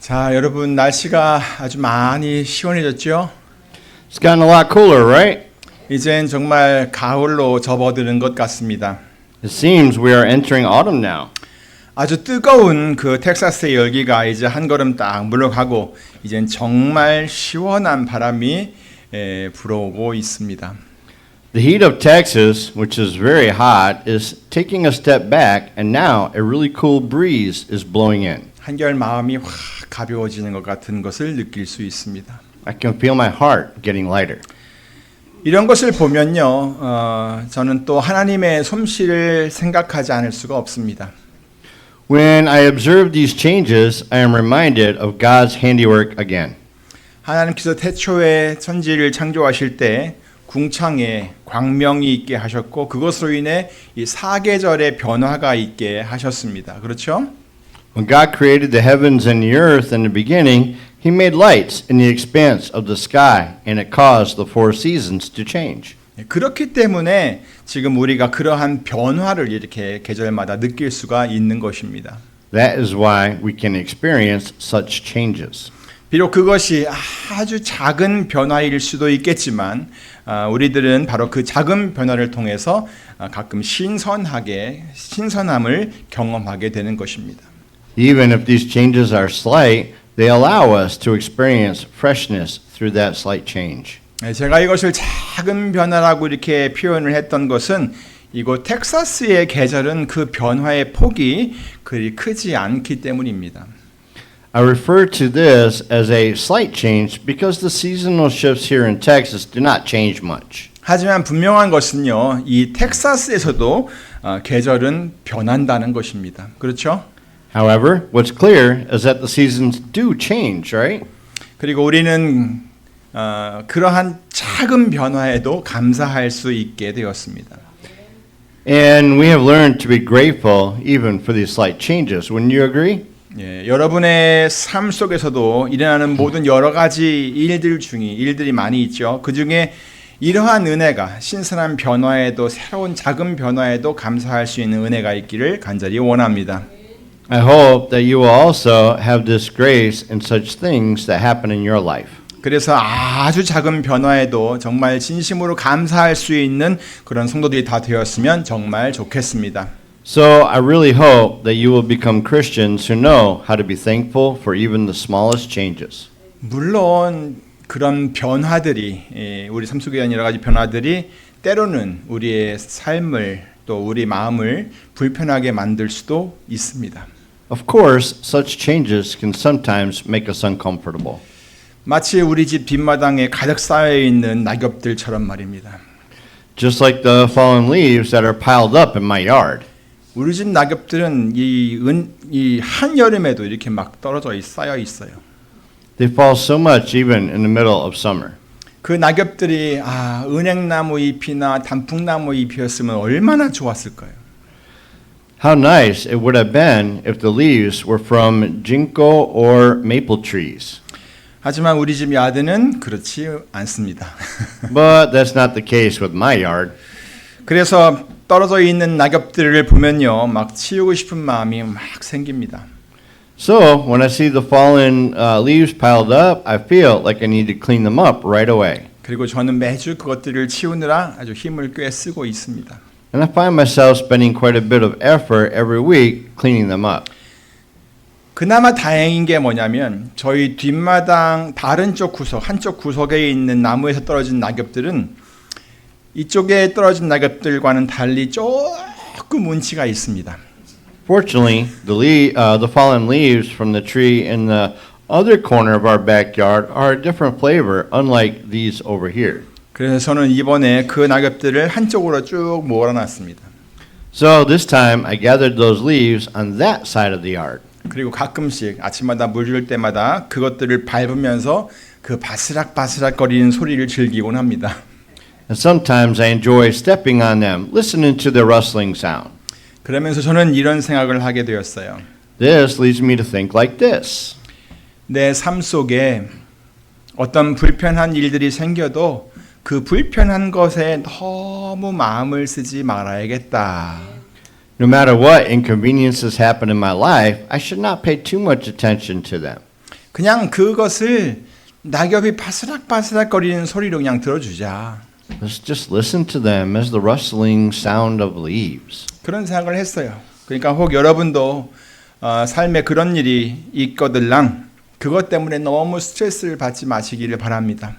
자, 여러분 날씨가 아주 많이 시원해졌죠? It's gotten a lot cooler, right? 이젠 정말 가을로 접어드는 것 같습니다. It seems we are entering autumn now. 아주 뜨거운 그 텍사스의 열기가 이제 한 걸음 딱 물러가고 이젠 정말 시원한 바람이 불어오고 있습니다. The heat of Texas, which is very hot, is taking a step back, and now a really cool breeze is blowing in. 한결 마음이 확 가벼워지는 것 같은 것을 느낄 수 있습니다. I can feel my heart getting lighter. 이런 것을 보면요, 저는 또 하나님의 솜씨를 생각하지 않을 수가 없습니다. When I observe these changes, I am reminded of God's handiwork again. 하나님께서 태초에 천지를 창조하실 때 궁창에 광명이 있게 하셨고 그것으로 인해 이 사계절의 변화가 있게 하셨습니다. 그렇죠? When God created the heavens and the earth in the beginning, He made lights in the expanse of the sky, and it caused the four seasons to change. 그렇기 때문에 지금 우리가 그러한 변화를 이렇게 계절마다 느낄 수가 있는 것입니다. That is why we can experience such changes. 비록 그것이 아주 작은 변화일 수도 있겠지만 우리들은 바로 그 작은 변화를 통해서 가끔 신선함을 경험하게 되는 것입니다. Even if these changes are slight, they allow us to experience freshness through that slight change. 제가 이것을 작은 변화라고 이렇게 표현을 했던 것은 이곳 텍사스의 계절은 그 변화의 폭이 그리 크지 않기 때문입니다. I refer to this as a slight change because the seasonal shifts here in Texas do not change much. 하지만 분명한 것은요, 이 텍사스에서도 계절은 변한다는 것입니다. 그렇죠? However, what's clear is that the seasons do change, right? 그리고 우리는 그러한 작은 변화에도 감사할 수 있게 되었습니다. And we have learned to be grateful even for these slight changes. Wouldn't you agree? 예, 여러분의 삶 속에서도 일어나는 모든 여러 가지 일들이 많이 있죠. 그 중에 이러한 은혜가 신선한 변화에도 새로운 작은 변화에도 감사할 수 있는 은혜가 있기를 간절히 원합니다. I hope that you will also have this grace in such things that happen in your life. 그래서 아주 작은 변화에도 정말 진심으로 감사할 수 있는 그런 성도들이 다 되었으면 정말 좋겠습니다. So I really hope that you will become Christians who know how to be thankful for even the smallest changes. 물론 그런 변화들이 우리 삶 속에 여러 가지 변화들이 때로는 우리의 삶을 또 우리 마음을 불편하게 만들 수도 있습니다. Of course, such changes can sometimes make us uncomfortable. 마치 우리 집 뒷마당에 가득 쌓여 있는 낙엽들처럼 말입니다. Just like the fallen leaves that are piled up in my yard. 우리 집 낙엽들은 이 한여름에도 이렇게 막 쌓여 있어요. They fall so much even in the middle of summer. 그 낙엽들이 은행나무 잎이나 단풍나무 잎이었으면 얼마나 좋았을까요? How nice it would have been if the leaves were from ginkgo or maple trees. 하지만 우리 집 야드는 그렇지 않습니다. But that's not the case with my yard. 그래서 떨어져 있는 낙엽들을 보면요, 막 치우고 싶은 마음이 막 생깁니다. So when I see the fallen leaves piled up, I feel like I need to clean them up right away. 그리고 저는 매주 그것들을 치우느라 아주 힘을 꽤 쓰고 있습니다. And I find myself spending quite a bit of effort every week cleaning them up. 그나마 다행인 게 뭐냐면 저희 뒷마당 한쪽 구석에 있는 나무에서 떨어진 낙엽들은 이쪽에 떨어진 낙엽들과는 달리 조금 운치가 있습니다. Fortunately, the fallen leaves from the tree in the other corner of our backyard are a different flavor, unlike these over here. 그래서 저는 이번에 그 낙엽들을 한쪽으로 쭉 몰아놨습니다. So this time I gathered those leaves on that side of the yard. 그리고 가끔씩 아침마다 물 줄 때마다 그것들을 밟으면서 그 바스락바스락 거리는 소리를 즐기곤 합니다. And sometimes I enjoy stepping on them, listening to the rustling sound. 그러면서 저는 이런 생각을 하게 되었어요. This leads me to think like this. 내 삶 속에 어떤 불편한 일들이 생겨도 그 불편한 것에 너무 마음을 쓰지 말아야겠다. No matter what inconveniences happen in my life, I should not pay too much attention to them. 그냥 그것을 낙엽이 바스락바스락거리는 소리로 그냥 들어주자. Let's just listen to them as the rustling sound of leaves. 그런 생각을 했어요. 그러니까 혹 여러분도 삶에 그런 일이 있거들랑 그것 때문에 너무 스트레스를 받지 마시기를 바랍니다.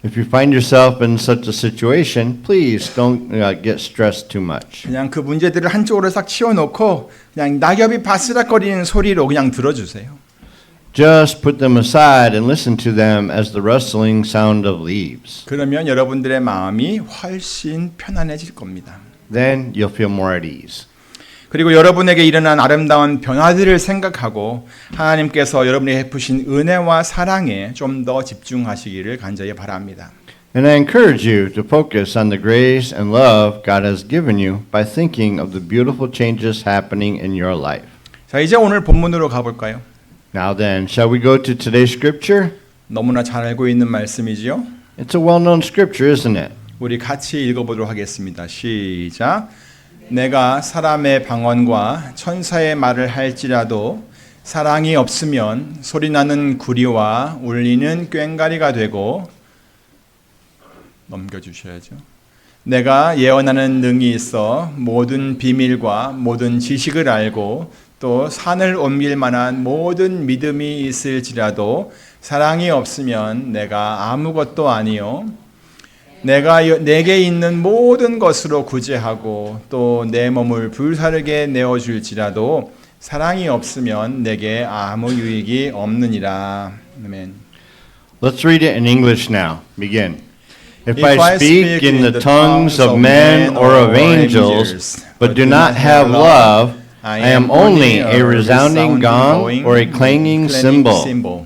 If you find yourself in such a situation, please don't get stressed too much. 그냥 그 문제들을 한쪽으로 싹 치워놓고 그냥 낙엽이 바스락거리는 소리로 그냥 들어주세요. Just put them aside and listen to them as the rustling sound of leaves. 그러면 여러분들의 마음이 훨씬 편안해질 겁니다. Then you'll feel more at ease. 그리고 여러분에게 일어난 아름다운 변화들을 생각하고 하나님께서 여러분에게 베푸신 은혜와 사랑에 좀 더 집중하시기를 간절히 바랍니다. And I encourage you to focus on the grace and love God has given you by thinking of the beautiful changes happening in your life. 자, 이제 오늘 본문으로 가볼까요? Now then, shall we go to today's scripture? 너무나 잘 알고 있는 말씀이지요. It's a well-known scripture, isn't it? 우리 같이 읽어보도록 하겠습니다. 시작. 내가 사람의 방언과 천사의 말을 할지라도 사랑이 없으면 소리나는 구리와 울리는 꽹과리가 되고 넘겨주셔야죠. 내가 예언하는 능이 있어 모든 비밀과 모든 지식을 알고 또 산을 옮길 만한 모든 믿음이 있을지라도 사랑이 없으면 내가 아무것도 아니요. 내가 내게 있는 모든 것으로 구제하고 또 내 몸을 불사르게 내어줄지라도 사랑이 없으면 내게 아무 유익이 없느니라. 아멘. Let's read it in English now. Begin. If I speak in the tongues of men or of angels, but do not have love, I am only a resounding gong or a clanging cymbal.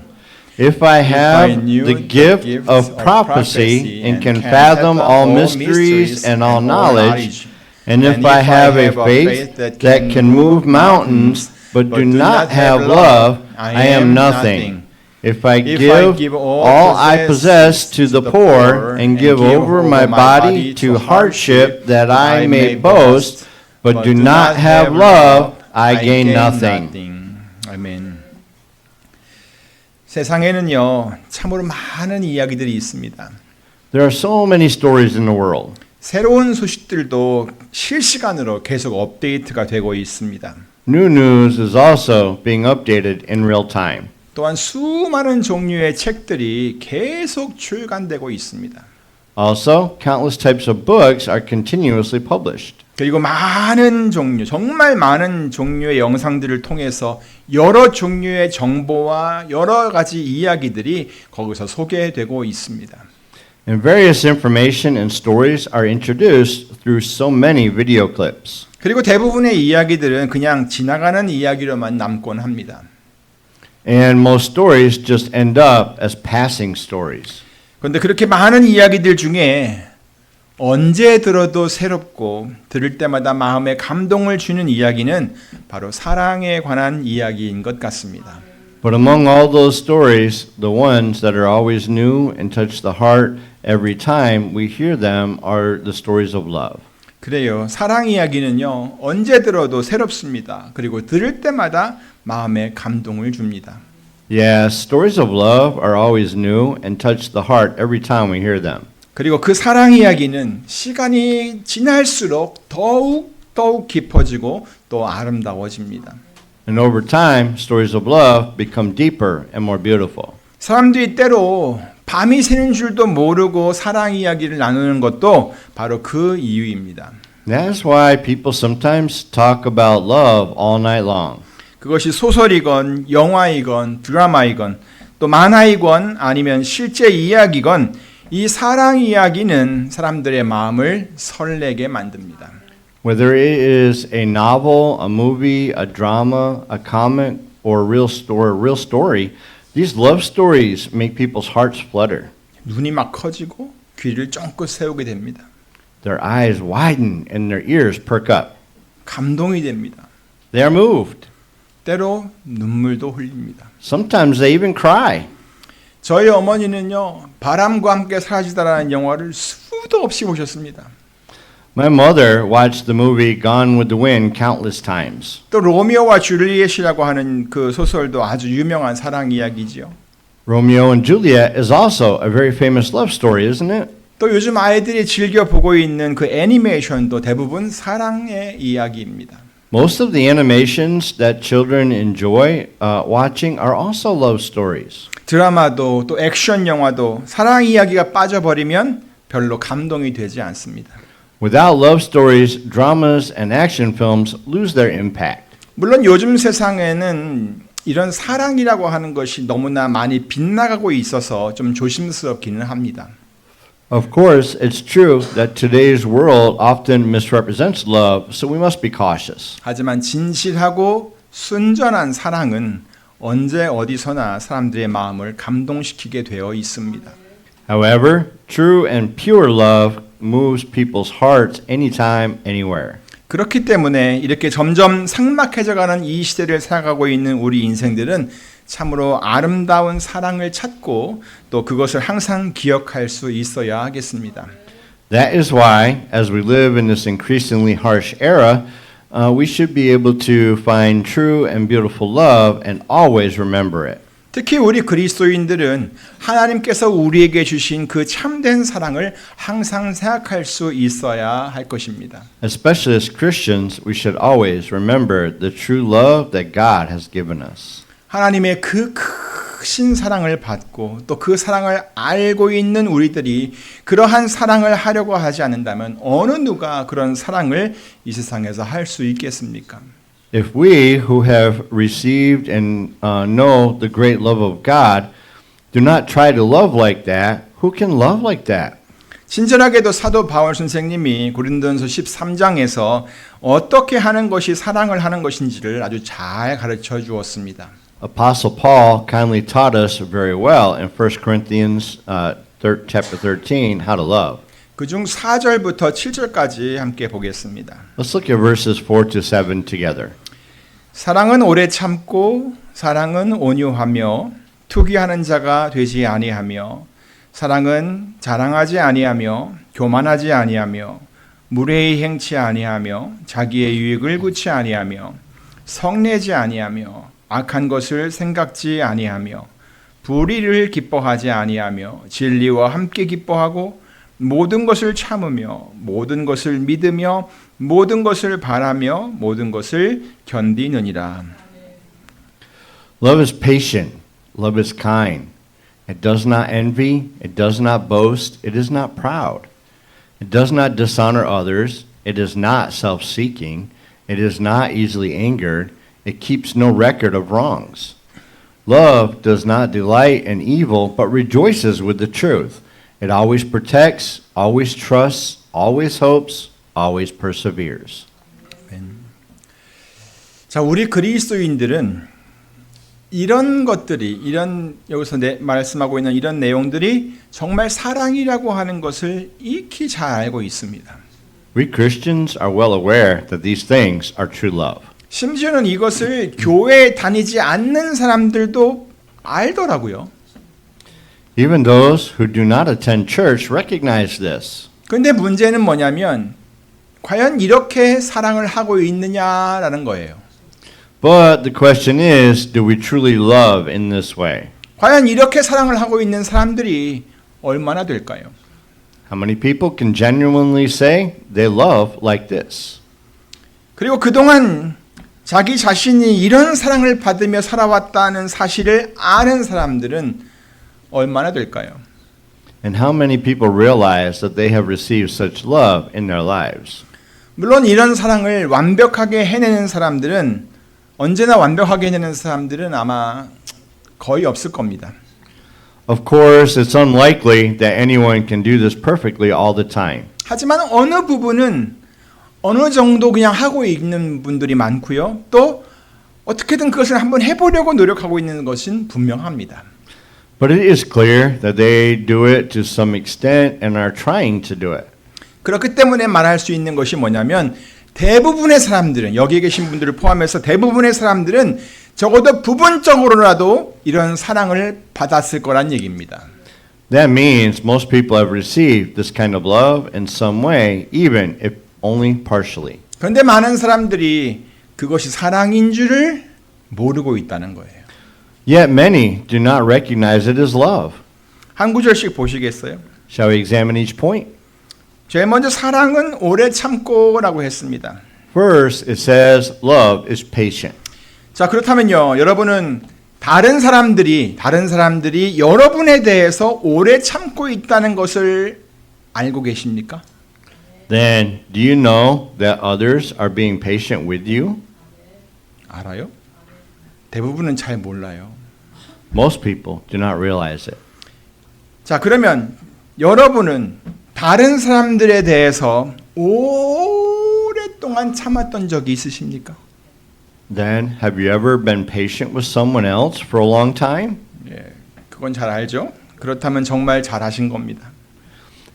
If I have the gift of prophecy and can fathom all mysteries and all knowledge, and if I have a faith that can move mountains but do not have love, I am nothing. If I give all I possess to the poor and give over my body to hardship that I may boast, but do not have love, I gain nothing. 아멘. 세상에는요, 참으로 많은 이야기들이 있습니다. There are so many stories in the world. 새로운 소식들도 실시간으로 계속 업데이트가 되고 있습니다. New news is also being updated in real time. 또한 수많은 종류의 책들이 계속 출간되고 있습니다. Also, countless types of books are continuously published. 그리고 많은 종류, 정말 많은 종류의 영상들을 통해서 여러 종류의 정보와 여러 가지 이야기들이 거기서 소개되고 있습니다. And various information and stories are introduced through so many video clips. 그리고 대부분의 이야기들은 그냥 지나가는 이야기로만 남곤 합니다. And most stories just end up as passing stories. 그런데 그렇게 많은 이야기들 중에 언제 들어도 새롭고 들을 때마다 마음에 감동을 주는 이야기는 바로 사랑에 관한 이야기인 것 같습니다. But among all those stories, the ones that are always new and touch the heart every time we hear them are the stories of love. 그래요. 사랑 이야기는요, 언제 들어도 새롭습니다. 그리고 들을 때마다 마음에 감동을 줍니다. Yes, stories of love are always new and touch the heart every time we hear them. 그리고 그 사랑 이야기는 시간이 지날수록 더욱 깊어지고 또 아름다워집니다. And over time, stories of love become deeper and more beautiful. 사람들이 때로 밤이 새는 줄도 모르고 사랑 이야기를 나누는 것도 바로 그 이유입니다. That's why people sometimes talk about love all night long. 그것이 소설이건 영화이건 드라마이건 또 만화이건 아니면 실제 이야기건 이 사랑 이야기는 사람들의 마음을 설레게 만듭니다. Whether it is a novel, a movie, a drama, a comic, or a real story, these love stories make people's hearts flutter. 눈이 막 커지고 귀를 쫑긋 세우게 됩니다. Their eyes widen and their ears perk up. 감동이 됩니다. They are moved. 때로 눈물도 흘립니다. Sometimes they even cry. 저희 어머니는요, 바람과 함께 사라지다라는 영화를 수도 없이 보셨습니다. My mother watched the movie Gone with the Wind countless times. 또 로미오와 줄리엣이라고 하는 그 소설도 아주 유명한 사랑 이야기지요. Romeo and Juliet is also a very famous love story, isn't it? 또 요즘 아이들이 즐겨 보고 있는 그 애니메이션도 대부분 사랑의 이야기입니다. Most of the animations that children enjoy watching are also love stories. 드라마도 또 액션 영화도 사랑 이야기가 빠져버리면 별로 감동이 되지 않습니다. Without love stories, dramas and action films lose their impact. 물론 요즘 세상에는 이런 사랑이라고 하는 것이 너무나 많이 빗나가고 있어서 좀 조심스럽기는 합니다. Of course, it's true that today's world often misrepresents love, so we must be cautious. 하지만 진실하고 순전한 사랑은 언제 어디서나 사람들의 마음을 감동시키게 되어 있습니다. However, true and pure love moves people's hearts anytime, anywhere. 그렇기 때문에 이렇게 점점 삭막해져가는 이 시대를 살아가고 있는 우리 인생들은 참으로 아름다운 사랑을 찾고 또 그것을 항상 기억할 수 있어야 하겠습니다. That is why, as we live in this increasingly harsh era, we should be able to find true and beautiful love and always remember it. 특히 우리 그리스도인들은 하나님께서 우리에게 주신 그 참된 사랑을 항상 생각할 수 있어야 할 것입니다. Especially as Christians, we should always remember the true love that God has given us. 하나님의 그 크신 사랑을 받고 또 그 사랑을 알고 있는 우리들이 그러한 사랑을 하려고 하지 않는다면 어느 누가 그런 사랑을 이 세상에서 할 수 있겠습니까? If we who have received and know the great love of God do not try to love like that, who can love like that? 친절하게도 사도 바울 선생님이 고린도전서 13장에서 어떻게 하는 것이 사랑을 하는 것인지를 아주 잘 가르쳐 주었습니다. Apostle Paul kindly taught us very well in 1 Corinthians chapter 13 how to love. 그중 4절부터 7절까지 함께 보겠습니다. Let's look at verses 4 to 7 together. 사랑은 오래 참고 사랑은 온유하며 투기하는 자가 되지 아니하며 사랑은 자랑하지 아니하며 교만하지 아니하며 무례히 행치 아니하며 자기의 유익을 구치 아니하며 성내지 아니하며 악한 것을 생각지 아니하며 불의를 기뻐하지 아니하며 진리와 함께 기뻐하고 모든 것을 참으며 모든 것을 믿으며 모든 것을 바라며 모든 것을 견디느니라. Love is patient. Love is kind. It does not envy. It does not boast. It is not proud. It does not dishonor others. It is not self-seeking. It is not easily angered. It keeps no record of wrongs. Love does not delight in evil, but rejoices with the truth. It always protects, always trusts, always hopes, always perseveres. 자, 우리 그리스도인들은 이런 것들이 여기서 말씀하고 있는 이런 내용들이 정말 사랑이라고 하는 것을 익히 잘 알고 있습니다. We Christians are well aware that these things are true love. 심지어는 이것을 교회에 다니지 않는 사람들도 알더라고요. Even those who do not attend church recognize this. 그런데 문제는 뭐냐면 과연 이렇게 사랑을 하고 있느냐라는 거예요. But the question is, do we truly love in this way? 과연 이렇게 사랑을 하고 있는 사람들이 얼마나 될까요? How many people can genuinely say they love like this? 그리고 그동안 자기 자신이 이런 사랑을 받으며 살아왔다는 사실을 아는 사람들은 얼마나 될까요? And how many people realize that they have received such love in their lives? 물론 이런 사랑을 완벽하게 해내는 사람들은 언제나 완벽하게 해내는 사람들은 아마 거의 없을 겁니다. Of course, it's unlikely that anyone can do this perfectly all the time. 하지만 어느 부분은 어느 정도 그냥 하고 있는 분들이 많고요. 또 어떻게든 그것을 한번 해보려고 노력하고 있는 것은 분명합니다. But it is clear that they do it to some extent and are trying to do it. 그렇기 때문에 말할 수 있는 것이 뭐냐면 대부분의 사람들은 여기에 계신 분들을 포함해서 대부분의 사람들은 적어도 부분적으로라도 이런 사랑을 받았을 거란 얘기입니다. That means most people have received this kind of love in some way, even if only partially. 그런데 많은 사람들이 그것이 사랑인 줄을 모르고 있다는 거예요. Yet many do not recognize it as love. 한 구절씩 보시겠어요? Shall we examine each point? 제일 먼저 사랑은 오래 참고라고 했습니다. First, it says love is patient. 자, 그렇다면요. 여러분은 다른 사람들이 여러분에 대해서 오래 참고 있다는 것을 알고 계십니까? Then, do you know that others are being patient with you? 알아요? 대부분은 잘 몰라요. Most people do not realize it. 자, 그러면 여러분은 다른 사람들에 대해서 오랫동안 참았던 적이 있으십니까? Then, have you ever been patient with someone else for a long time? 예, 그건 잘 알죠? 그렇다면 정말 잘하신 겁니다.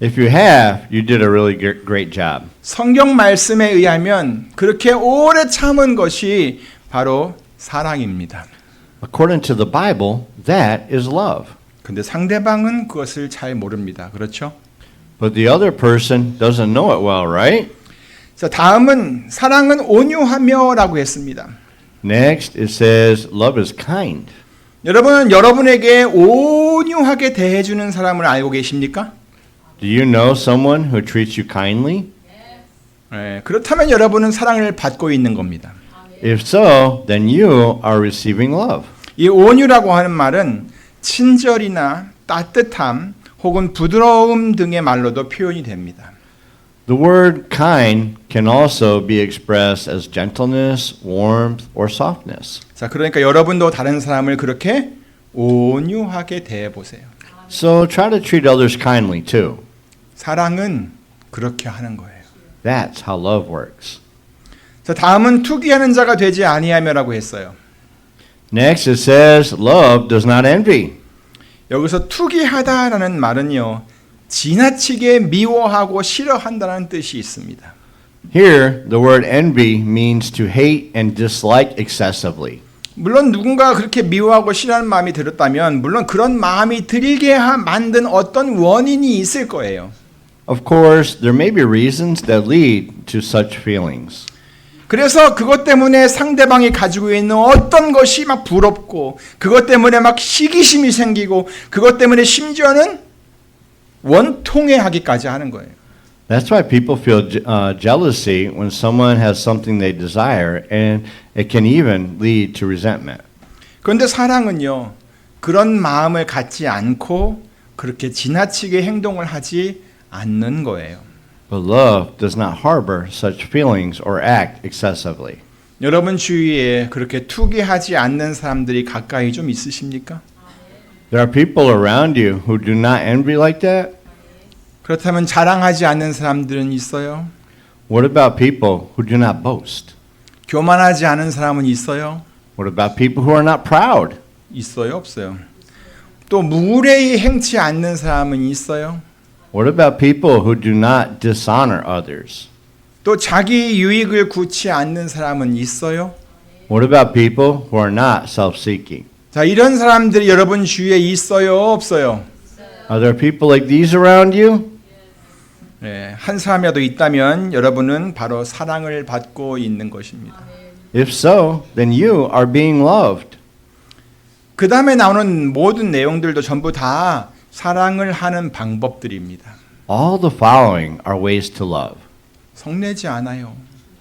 If you have, you did a really great job. 성경 말씀에 의하면 그렇게 오래 참은 것이 바로 사랑입니다. According to the Bible, that is love. 근데 상대방은 그것을 잘 모릅니다. 그렇죠? But the other person doesn't know it well, right? 자, 다음은 사랑은 온유하며라고 했습니다. Next, it says love is kind. 여러분은 여러분에게 온유하게 대해주는 사람을 알고 계십니까? Do you know someone who treats you kindly? 예, 그렇다면 여러분은 사랑을 받고 있는 겁니다. If so, then you are receiving love. 이 온유라고 하는 말은 친절이나 따뜻함 혹은 부드러움 등의 말로도 표현이 됩니다. The word kind can also be expressed as gentleness, warmth, or softness. 자, 그러니까 여러분도 다른 사람을 그렇게 온유하게 대해 보세요. So try to treat others kindly too. 사랑은 그렇게 하는 거예요. That's how love works. 자, 다음은 투기하는 자가 되지 아니하며라고 했어요. Next it says love does not envy. 여기서 투기하다라는 말은요, 지나치게 미워하고 싫어한다는 뜻이 있습니다. Here the word envy means to hate and dislike excessively. 물론 누군가가 그렇게 미워하고 싫어하는 마음이 들었다면 물론 그런 마음이 들게 만든 어떤 원인이 있을 거예요. Of course, there may be reasons that lead to such feelings. 그래서 그것 때문에 상대방이 가지고 있는 어떤 것이 막 부럽고 그것 때문에 막 시기심이 생기고 그것 때문에 심지어는 원통해하기까지 하는 거예요. That's why people feel jealousy when someone has something they desire, and it can even lead to resentment. 그런데 사랑은요, 그런 마음을 갖지 않고 그렇게 지나치게 행동을 하지 않는 거예요. But love does not harbor such feelings or act excessively. 여러분 주위에 그렇게 투기하지 않는 사람들이 가까이 좀 있으십니까? There are people around you who do not envy like that. 그렇다면 자랑하지 않는 사람들은 있어요? What about people who do not boast? 교만하지 않은 사람은 있어요? What about people who are not proud? 있어요? 없어요? 또 무례히 행치 않는 사람은 있어요? What about people who do not dishonor others? 또 자기 유익을 구치 않는 사람은 있어요? What about people who are not self-seeking? 자, 이런 사람들이 여러분 주위에 있어요? 없어요? Are there people like these around you? 네, 한 사람이라도 있다면 여러분은 바로 사랑을 받고 있는 것입니다. If so, then you are being loved. 그 다음에 나오는 모든 내용들도 전부 다 사랑을 하는 방법들입니다. All the following are ways to love. 성내지 않아요.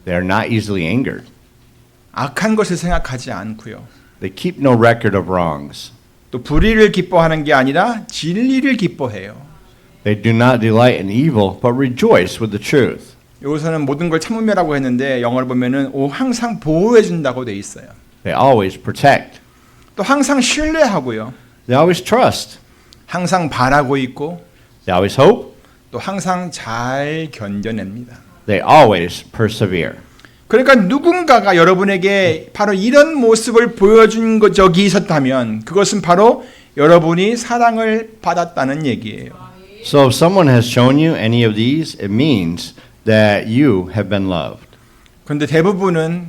They are not easily angered. 악한 것을 생각하지 않고요. They keep no record of wrongs. 또 불의를 기뻐하는 게 아니라 진리를 기뻐해요. They do not delight in evil, but rejoice with the truth. 여기서는 모든 걸 참으며라고 했는데 영어를 보면은 항상 보호해 준다고 돼 있어요. They always protect. 또 항상 신뢰하고요. They always trust. 항상 바라고 있고 They always hope. 또 항상 잘 견뎌냅니다. They always persevere. 그러니까 누군가가 여러분에게 바로 이런 모습을 보여준 적이 있었다면 그것은 바로 여러분이 사랑을 받았다는 얘기예요. So if someone has shown you any of these, it means that you have been loved. 그런데 대부분은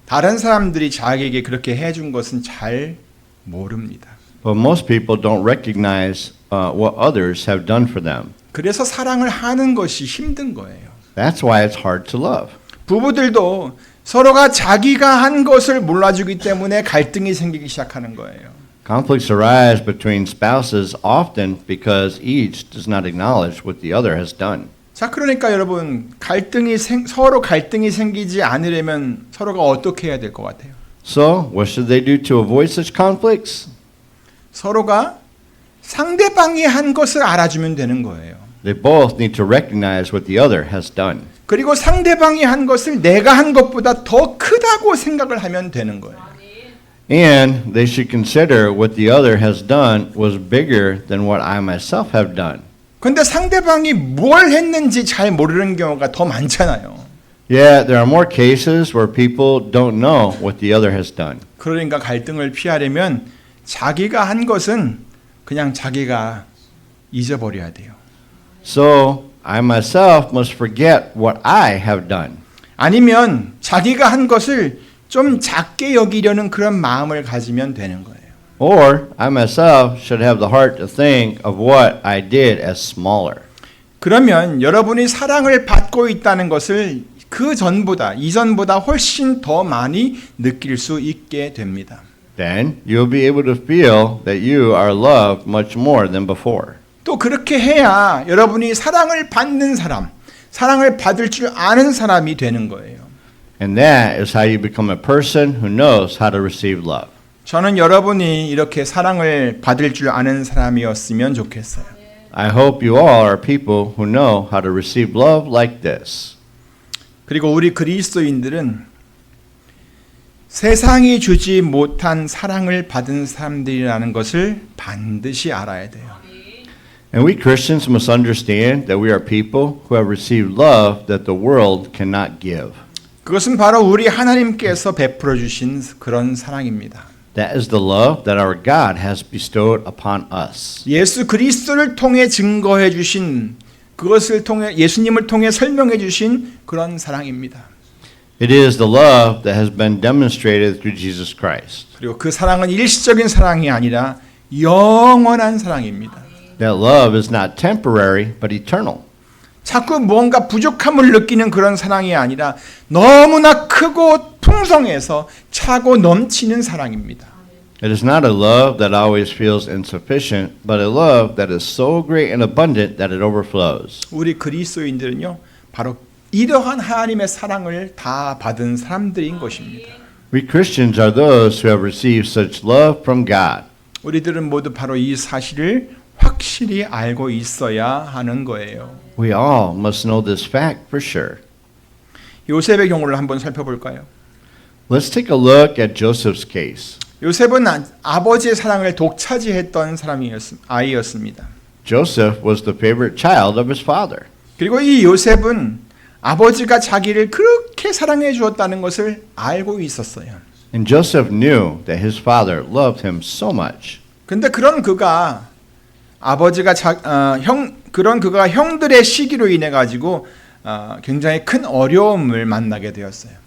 다른 사람들이 자기에게 그렇게 해준 것은 잘 모릅니다. But most people don't recognize what others have done for them. 그래서 사랑을 하는 것이 힘든 거예요. That's why it's hard to love. 부부들도 서로가 자기가 한 것을 몰라주기 때문에 갈등이 생기기 시작하는 거예요. Conflicts arise between spouses often because each does not acknowledge what the other has done. 자, 그러니까 여러분 서로 갈등이 생기지 않으려면 서로가 어떻게 해야 될 것 같아요? So, what should they do to avoid such conflicts? 서로가 상대방이 한 것을 알아주면 되는 거예요. They both need to recognize what the other has done. 그리고 상대방이 한 것을 내가 한 것보다 더 크다고 생각을 하면 되는 거예요. And they should consider what the other has done was bigger than what I myself have done. 근데 상대방이 뭘 했는지 잘 모르는 경우가 더 많잖아요. Yeah, there are more cases where people don't know what the other has done. 그러니까 갈등을 피하려면 자기가 한 것은 그냥 자기가 잊어버려야 돼요. So, I myself must forget what I have done. 아니면 자기가 한 것을 좀 작게 여기려는 그런 마음을 가지면 되는 거예요. Or, I myself should have the heart to think of what I did as smaller. 그러면 여러분이 사랑을 받고 있다는 것을 그 전보다 이전보다 훨씬 더 많이 느낄 수 있게 됩니다. Then, you'll be able to feel that you are loved much more than before. 또 그렇게 해야 여러분이 사랑을 받는 사람, 사랑을 받을 줄 아는 사람이 되는 거예요. And that is how you become a person who knows how to receive love. 저는 여러분이 이렇게 사랑을 받을 줄 아는 사람이었으면 좋겠어요. I hope you all are people who know how to receive love like this. 그리고 우리 그리스도인들은 세상이 주지 못한 사랑을 받은 사람들이라는 것을 반드시 알아야 돼요. And we Christians must understand that we are people who have received love that the world cannot give. 그것은 바로 우리 하나님께서 베풀어 주신 그런 사랑입니다. That is the love that our God has bestowed upon us. 예수 그리스도를 통해 증거해 주신 그것을 통해 예수님을 통해 설명해 주신 그런 사랑입니다. It is the love that has been demonstrated through Jesus Christ. 그리고 그 사랑은 일시적인 사랑이 아니라 영원한 사랑입니다. That love is not temporary but eternal. 자꾸 무언가 부족함을 느끼는 그런 사랑이 아니라 너무나 크고 풍성해서 차고 넘치는 사랑입니다. It is not a love that always feels insufficient, but a love that is so great and abundant that it overflows. 우리 그리스도인들은요, 바로 이러한 하나님의 사랑을 다 받은 사람들인 것입니다. We Christians are those who have received such love from God. 우리들은 모두 바로 이 사실을 확실히 알고 있어야 하는 거예요. We all must know this fact for sure. 요셉의 경우를 한번 살펴볼까요? Let's take a look at Joseph's case. 요셉은 아버지의 사랑을 독차지했던 아이였습니다. Joseph was the favorite child of his father. 그리고 이 요셉은 아버지가 자기를 그렇게 사랑해 주었다는 것을 알고 있었어요. And Joseph knew that his father loved him so much. 근데 그런 그가 형들의 시기로 인해 가지고 굉장히 큰 어려움을 만나게 되었어요.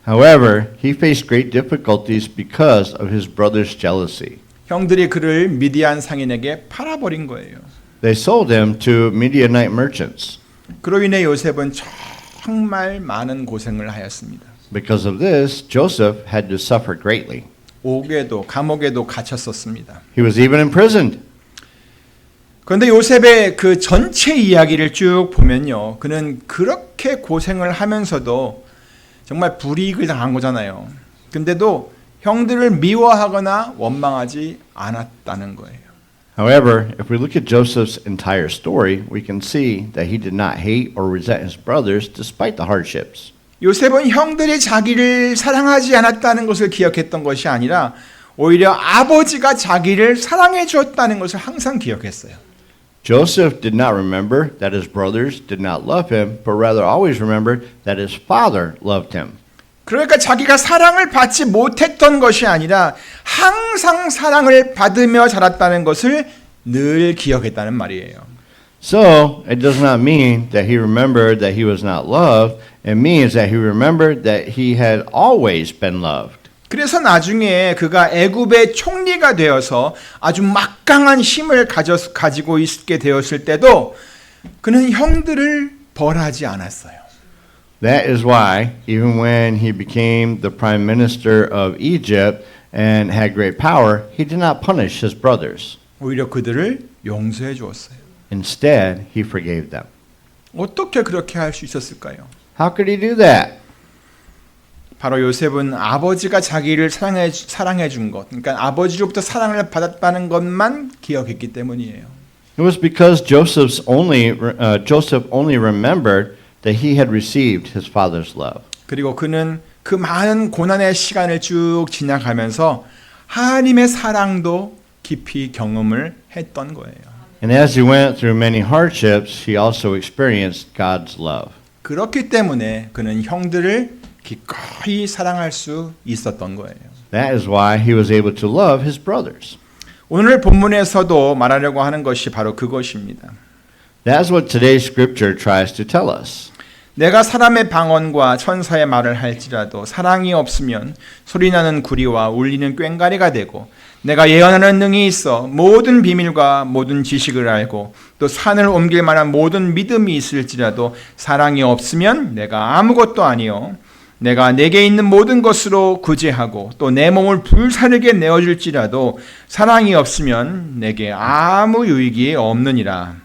However, he faced great difficulties because of his brother's jealousy. 형들이 그를 미디안 상인에게 팔아버린 거예요. They sold him to Midianite merchants. 그로 인해 요셉은 정말 많은 고생을 하였습니다. Because of this, Joseph had to suffer greatly. 감옥에도 갇혔었습니다. He was even imprisoned. 그런데 요셉의 그 전체 이야기를 쭉 보면요, 그는 그렇게 고생을 하면서도 정말 불이익을 당한 거잖아요. 근데도 형들을 미워하거나 원망하지 않았다는 거예요. However, if we look at Joseph's entire story, we can see that he did not hate or resent his brothers despite the hardships. 요셉은 형들이 자기를 사랑하지 않았다는 것을 기억했던 것이 아니라 오히려 아버지가 자기를 사랑해 주었다는 것을 항상 기억했어요. Joseph did not remember that his brothers did not love him, but rather always remembered that his father loved him. 그러니까 자기가 사랑을 받지 못했던 것이 아니라 항상 사랑을 받으며 자랐다는 것을 늘 기억했다는 말이에요. So, it does not mean that he remembered that he was not loved. It means that he remembered that he had always been loved. 그래서 나중에 그가 애굽의 총리가 되어서 아주 막강한 힘을 가지고 있게 되었을 때도 그는 형들을 벌하지 않았어요. That is why, even when he became the prime minister of Egypt and had great power, he did not punish his brothers. 오히려 그들을 용서해 주었어요. Instead, he forgave them. 어떻게 그렇게 할 수 있었을까요? How could he do that? 바로 요셉은 아버지가 자기를 사랑해 준 것, 그러니까 아버지로부터 사랑을 받았다는 것만 기억했기 때문이에요. It was because Joseph only remembered that he had received his father's love. 그리고 그는 그 많은 고난의 시간을 쭉 지나가면서 하나님의 사랑도 깊이 경험을 했던 거예요. And as he went through many hardships, he also experienced God's love. 그렇기 때문에 그는 형들을 기꺼이 사랑할 수 있었던 거예요. That is why he was able to love his brothers. 오늘 본문에서도 말하려고 하는 것이 바로 그것입니다. That's what today's scripture tries to tell us. 내가 사람의 방언과 천사의 말을 할지라도 사랑이 없으면 소리나는 구리와 울리는 꽹과리가 되고 내가 예언하는 능이 있어 모든 비밀과 모든 지식을 알고 또 산을 옮길 만한 모든 믿음이 있을지라도 사랑이 없으면 내가 아무것도 아니요 내가 내게 있는 모든 것으로 구제하고 또 내 몸을 불사르게 내어줄지라도 사랑이 없으면 내게 아무 유익이 없느니라.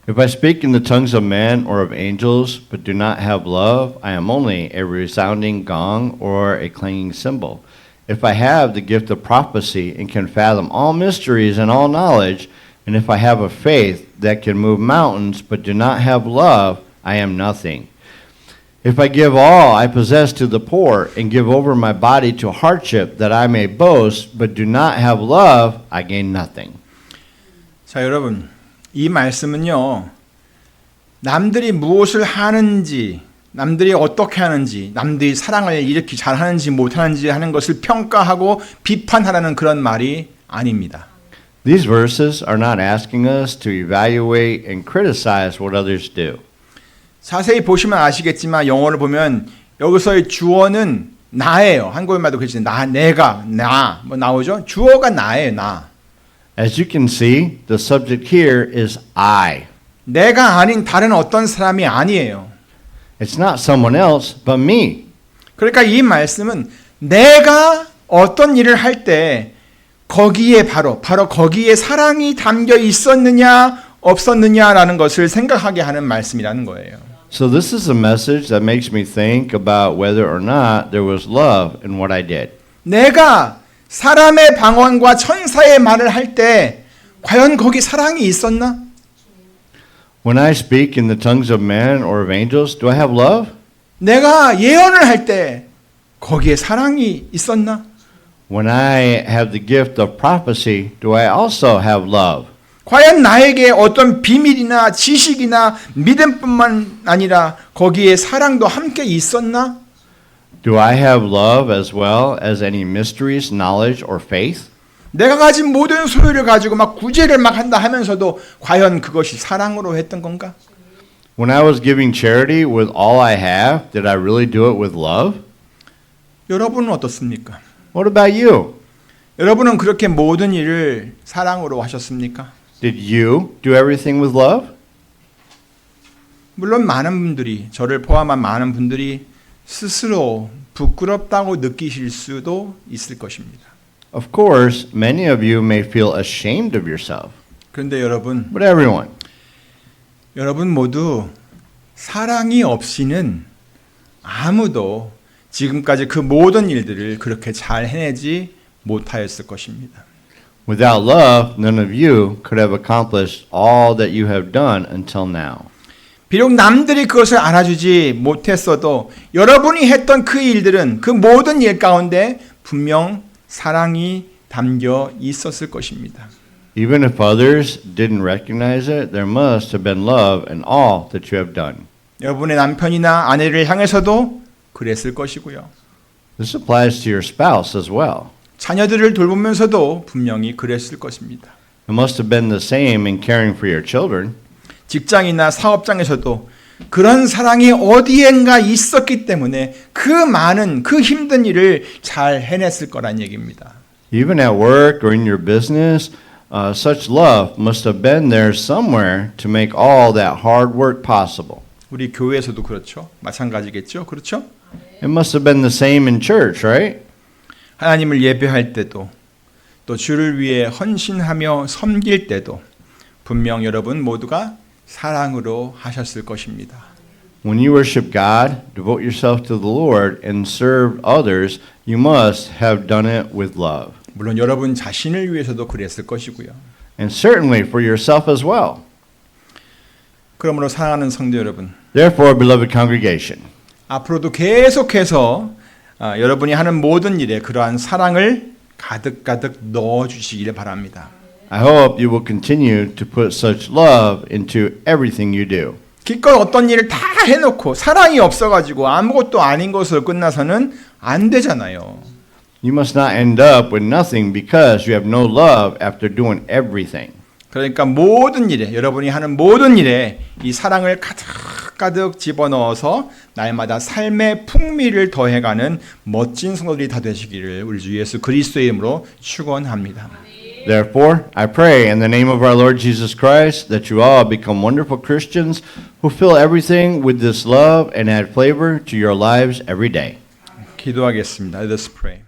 If I speak in the tongues of men or of angels, but do not have love, I am only a resounding gong or a clanging cymbal. If I have the gift of prophecy and can fathom all mysteries and all knowledge, and if I have a faith that can move mountains, but do not have love, I am nothing. If I give all I possess to the poor and give over my body to hardship that I may boast, but do not have love, I gain nothing. 자, 여러분, 이 말씀은요, 남들이 무엇을 하는지, 남들이 어떻게 하는지, 남들이 사랑을 이렇게 잘하는지 못하는지 하는 것을 평가하고 비판하라는 그런 말이 아닙니다. These verses are not asking us to evaluate and criticize what others do. 자세히 보시면 아시겠지만 영어를 보면 여기서의 주어는 나예요. 한국말도 그렇지. 내가, 뭐 나오죠? 주어가 나예요, 나. As you can see, the subject here is I. 내가 아닌 다른 어떤 사람이 아니에요. It's not someone else but me. 그러니까 이 말씀은 내가 어떤 일을 할 때 거기에 바로 거기에 사랑이 담겨 있었느냐 없었느냐라는 것을 생각하게 하는 말씀이라는 거예요. So this is a message that makes me think about whether or not there was love in what I did. 내가 사람의 방언과 천사의 말을 할 때 과연 거기 사랑이 있었나? When I speak in the tongues of men or of angels, do I have love? 내가 예언을 할 때 거기에 사랑이 있었나? When I have the gift of prophecy, do I also have love? 과연 나에게 어떤 비밀이나 지식이나 믿음뿐만 아니라 거기에 사랑도 함께 있었나? Do I have love as well as any mysteries, knowledge, or faith? 내가 가진 모든 소유를 가지고 막 구제를 막 한다 하면서도 과연 그것이 사랑으로 했던 건가? When I was giving charity with all I have, did I really do it with love? 여러분은 어떻습니까? What about you? 여러분은 그렇게 모든 일을 사랑으로 하셨습니까? Did you do everything with love? 물론 많은 분들이, 저를 포함한 많은 분들이 스스로 부끄럽다고 느끼실 수도 있을 것입니다. Of course, many of you may feel ashamed of yourself. 그런데 여러분, But everyone, 여러분 모두 사랑이 없이는 아무도 지금까지 그 모든 일들을 그렇게 잘 해내지 못하였을 것입니다. without love, none of you could have accomplished all that you have done until now. 비록 남들이 그것을 알아주지 못했어도 여러분이 했던 그 일들은 그 모든 일 가운데 분명 사랑이 담겨 있었을 것입니다. Even if others didn't recognize it, there must have been love in all that you have done. 여러분의 남편이나 아내를 향해서도 그랬을 것이고요. This applies to your spouse as well. 자녀들을 돌보면서도 분명히 그랬을 것입니다. It must have been the same in caring for your children. 직장이나 사업장에서도 그런 사랑이 어디엔가 있었기 때문에 그 많은 그 힘든 일을 잘 해냈을 거란 얘기입니다. Even at work or in your business, such love must have been there somewhere to make all that hard work possible. 우리 교회에서도 그렇죠. 마찬가지겠죠. 그렇죠? It must have been the same in church, right? 하나님을 예배할 때도 또 주를 위해 헌신하며 섬길 때도 분명 여러분 모두가 사랑으로 하셨을 것입니다. When you worship God, devote yourself to the Lord, and serve others, you must have done it with love. 물론 여러분 자신을 위해서도 그랬을 것이고요. And certainly for yourself as well. 그러므로 사랑하는 성도 여러분, Therefore, beloved congregation, 앞으로도 계속해서 여러분이 하는 모든 일에 그러한 사랑을 가득가득 넣어주시기를 바랍니다. I hope you will continue to put such love into everything you do. 기껏 어떤 일을 다 해놓고 사랑이 없어가지고 아무것도 아닌 것으로 끝나서는 안 되잖아요. You must not end up with nothing because you have no love after doing everything. 그러니까 모든 일에 여러분이 하는 모든 일에 이 사랑을 가득가득 집어넣어서 날마다 삶의 풍미를 더해가는 멋진 성도들이 다 되시기를 우리 주 예수 그리스도의 이름으로 축원합니다. Therefore, I pray in the name of our Lord Jesus Christ that you all become wonderful Christians who fill everything with this love and add flavor to your lives every day. 기도하겠습니다. Let us pray.